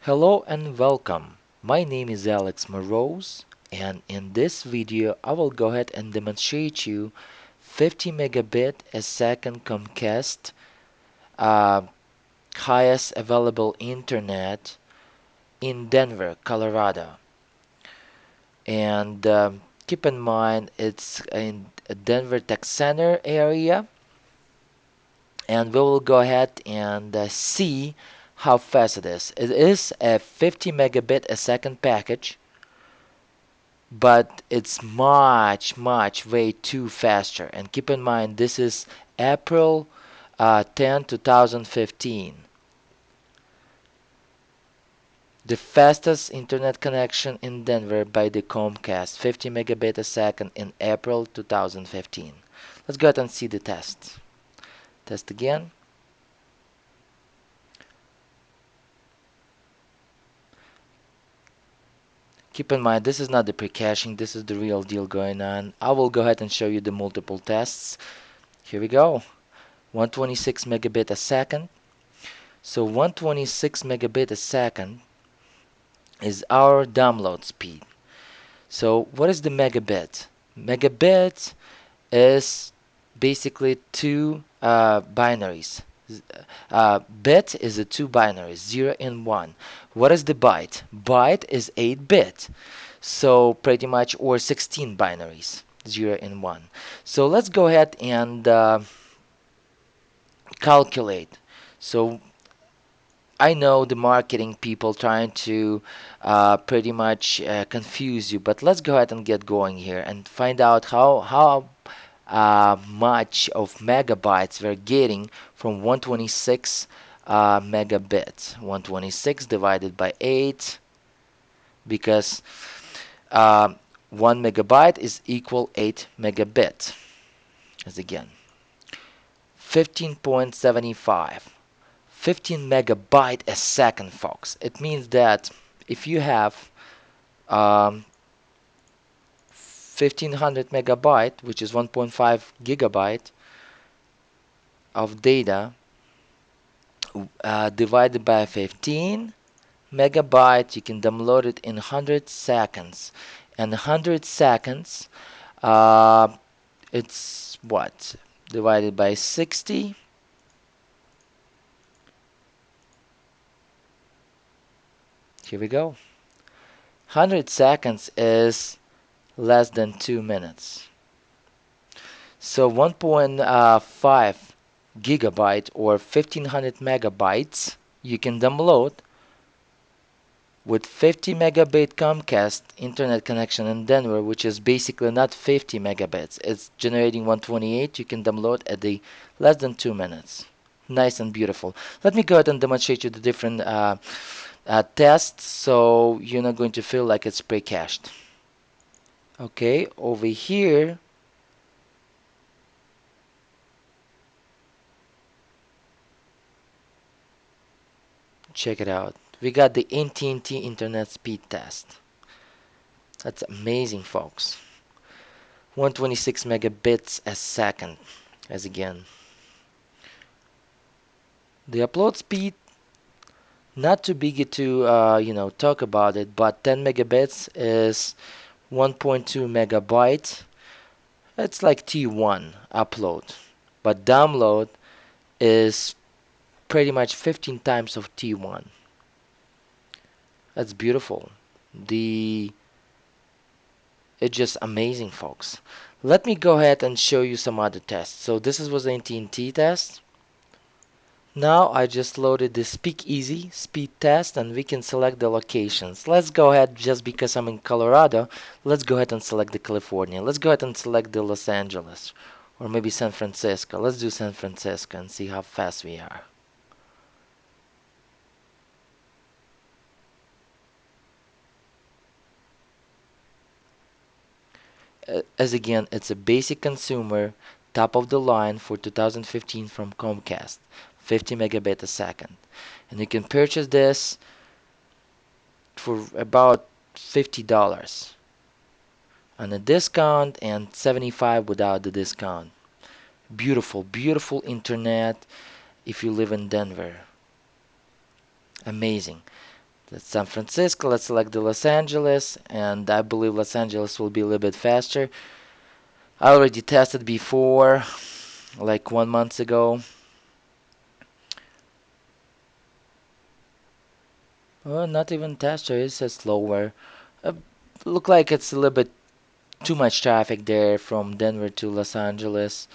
Hello and welcome. My name is Alex Morose, and in this video I will go ahead and demonstrate you 50 megabit a second Comcast uh, highest available internet in Denver, Colorado. And keep in mind it's in Denver Tech Center area, and we will go ahead and see how fast it is. It is a 50 megabit a second package, but it's much way too faster. And keep in mind this is April 10 2015. The fastest internet connection in Denver by the Comcast, 50 megabit a second in April 2015. Let's go ahead and see the test. Test again. Keep in mind this is not the pre-caching, this is the real deal going on. I will go ahead and show you the multiple tests. Here we go. 126 megabit a second. So 126 megabit a second is our download speed. So what is the megabit? Megabit is basically two binaries. Bit is a two binaries, 0 and 1. What is the byte? Byte is 8-bit. So pretty much, or 16 binaries, 0 and 1. So let's go ahead and calculate. So I know the marketing people trying to pretty much confuse you, but let's go ahead and get going here and find out how much of megabytes we're getting from 126 megabits. 126 divided by 8, because uh, 1 megabyte is equal 8 megabit. As again, 15.75. 15 megabyte a second, folks. It means that if you have 1500 megabyte, which is 1.5 gigabyte of data, divided by 15 megabyte, you can download it in 100 seconds. And 100 seconds, it's what? Divided by 60. Here we go. 100 seconds is less than 2 minutes. So 1.5 gigabyte or 1500 megabytes you can download with 50 megabit Comcast internet connection in Denver, which is basically not 50 megabits. It's generating 128. You can download at the less than 2 minutes. Nice and beautiful. Let me go ahead and demonstrate you the different tests, so you're not going to feel like it's pre-cached. Okay, over here, check it out. We got the AT&T internet speed test. That's amazing, folks. 126 megabits a second. As again, the upload speed, not too big to talk about it, but 10 megabits is 1.2 megabyte. It's like T1 upload, but download is pretty much 15 times of T1. That's beautiful. It's just amazing, folks. Let me go ahead and show you some other tests. So this was the AT&T test. Now I just loaded the Speakeasy speed test, and we can select the locations. Let's go ahead, just because I'm in Colorado, let's go ahead and select the California. Let's go ahead and select the Los Angeles, or maybe San Francisco. Let's do San Francisco and see how fast we are. As again, it's a basic consumer, top of the line for 2015 from Comcast, 50 megabit a second. And you can purchase this for about $50 on a discount and 75 without the discount. Beautiful, beautiful internet if you live in Denver. Amazing. That's San Francisco. Let's select the Los Angeles, and I believe Los Angeles will be a little bit faster. I already tested before, like 1 month ago. Well, not even faster. It says slower. Uh, Look like it's a little bit too much traffic there from Denver to Los Angeles,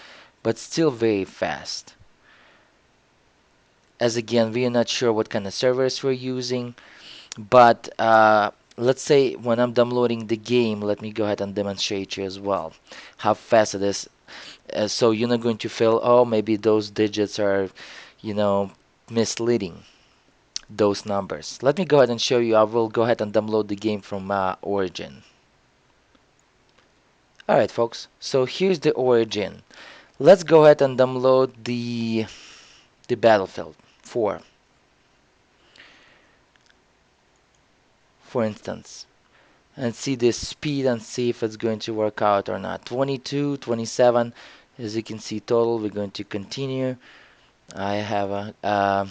but still very fast. As again, we are not sure what kind of servers we're using, but let's say when I'm downloading the game, let me go ahead and demonstrate you as well how fast it is. So you're not going to feel, oh, maybe those digits are, you know, misleading, those numbers. Let me go ahead and show you. I will go ahead and download the game from Origin. Alright, folks, so here's the Origin. Let's go ahead and download the Battlefield 4, for instance, and see the speed and see if it's going to work out or not. 22, 27, as you can see total. We're going to continue. I have a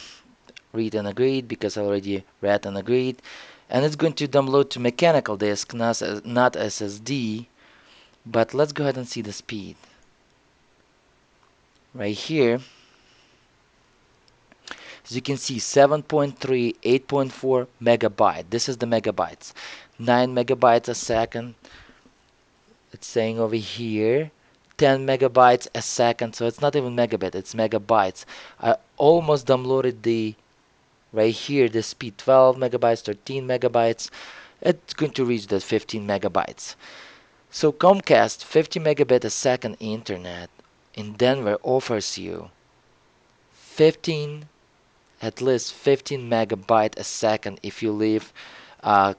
read and agreed because I already read and agreed, and it's going to download to mechanical disk, not SSD. But let's go ahead and see the speed right here. As you can see, 7.3, 8.4 megabyte. This is the megabytes. 9 megabytes a second. It's saying over here 10 megabytes a second. So it's not even megabit, it's megabytes. I almost downloaded the right here the speed, 12 megabytes, 13 megabytes. It's going to reach the 15 megabytes. So Comcast 50 megabit a second internet in Denver offers you 15 at least 15 megabyte a second if you live uh,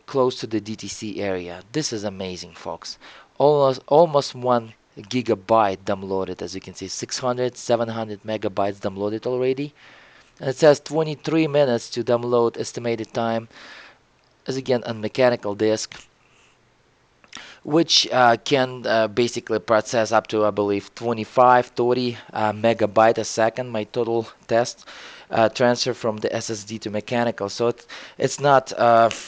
close to the DTC area. This is amazing, folks. Almost 1 gigabyte downloaded, as you can see, 600, 700 megabytes downloaded already. And it says 23 minutes to download estimated time, as again on mechanical disk, which can basically process up to, I believe, 25, 30 megabyte a second. My total test transfer from the SSD to mechanical, so it's not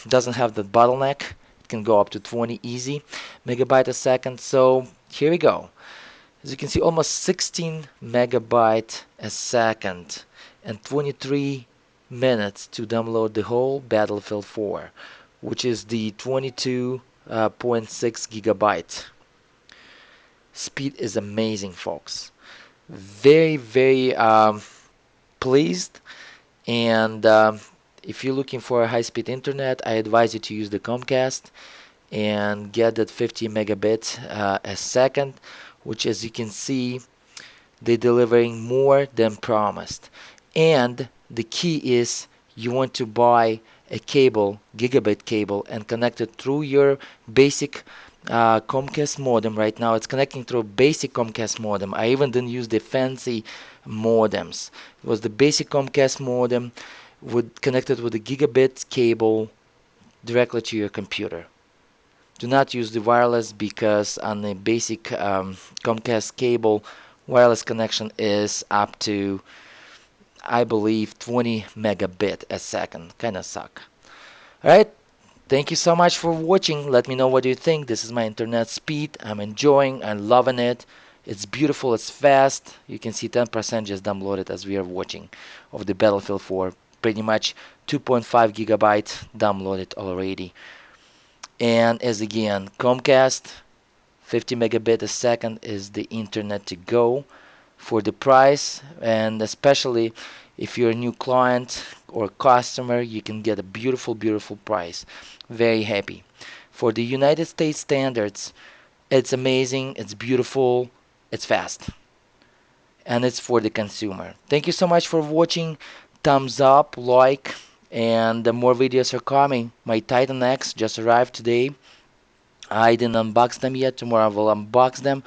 doesn't have the bottleneck. It can go up to 20 easy megabyte a second. So here we go. As you can see, almost 16 megabyte a second and 23 minutes to download the whole Battlefield 4, which is the 22.6 gigabyte. Speed is amazing, folks. Very, very pleased. And if you're looking for a high-speed internet, I advise you to use the Comcast and get that 50 megabit a second, which, as you can see, they're delivering more than promised. And the key is you want to buy a cable, gigabit cable, and connect it through your basic Comcast modem. Right now it's connecting through a basic Comcast modem. I even didn't use the fancy modems. It was the basic Comcast modem connected with a gigabit cable directly to your computer. Do not use the wireless because on the basic Comcast cable, wireless connection is up to, I believe, 20 megabit a second. Kind of suck. Alright, thank you so much for watching. Let me know what you think. This is my internet speed. I'm enjoying and loving it. It's beautiful, it's fast. You can see 10% just downloaded as we are watching of the Battlefield 4. Pretty much 2.5 gigabyte downloaded already. And as again, Comcast 50 megabit a second is the internet to go for the price, and especially if you're a new client or customer, you can get a beautiful price. Very happy. For the United States standards, it's amazing, it's beautiful, it's fast, and it's for the consumer. Thank you so much for watching. Thumbs up, like, and the more videos are coming. My Titan X just arrived today. I didn't unbox them yet. Tomorrow I will unbox them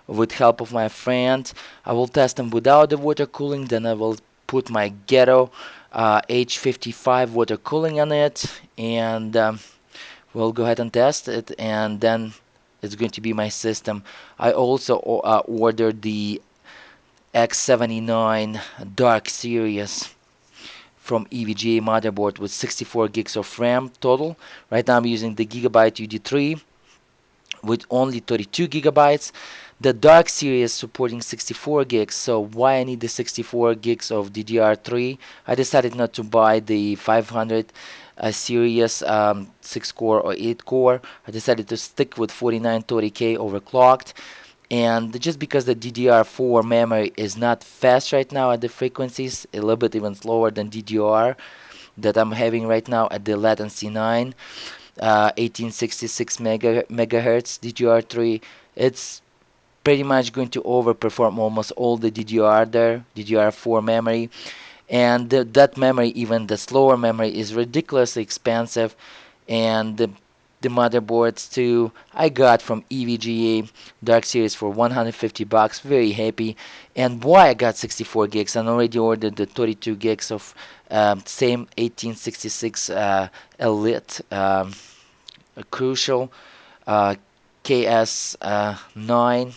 with help of my friend. I will test them without the water cooling. Then I will put my Ghetto H55 water cooling on it, and we'll go ahead and test it. And then it's going to be my system. I also ordered the X79 Dark Series from EVGA motherboard with 64 gigs of RAM total. Right now I'm using the Gigabyte UD3 with only 32 gigabytes. The Dark series supporting 64 gigs, so why I need the 64 gigs of DDR3? I decided not to buy the 500 series 6 core or 8 core. I decided to stick with 4930K overclocked, and just because the DDR4 memory is not fast right now at the frequencies, a little bit even slower than DDR that I'm having right now at the latency 9, 1866 megahertz DDR3, it's pretty much going to overperform almost all the DDR there, DDR4 memory. And that memory, even the slower memory, is ridiculously expensive. And the motherboards too, I got from EVGA Dark Series for 150 bucks. Very happy. And why I got 64 gigs? I already ordered the 32 gigs of same 1866 Elite Crucial KS9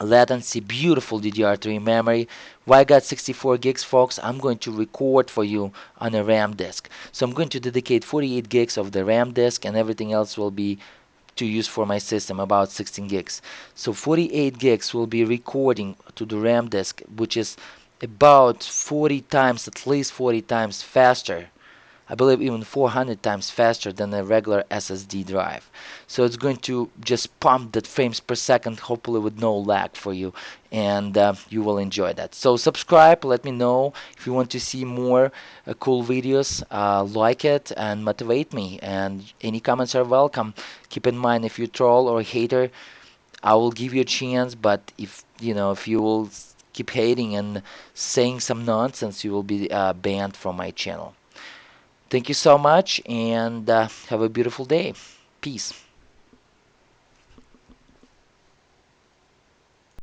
latency, beautiful DDR3 memory. Why I got 64 gigs, folks? I'm going to record for you on a RAM disk. So I'm going to dedicate 48 gigs of the RAM disk, and everything else will be to use for my system, about 16 gigs. So 48 gigs will be recording to the RAM disk, which is about 40 times, at least 40 times faster. I believe even 400 times faster than a regular SSD drive. So it's going to just pump that frames per second, hopefully with no lag for you, and you will enjoy that. So subscribe, let me know if you want to see more cool videos, like it and motivate me, and any comments are welcome. Keep in mind, if you troll or hater, I will give you a chance, but if you will keep hating and saying some nonsense, you will be banned from my channel. Thank you so much, and have a beautiful day. Peace.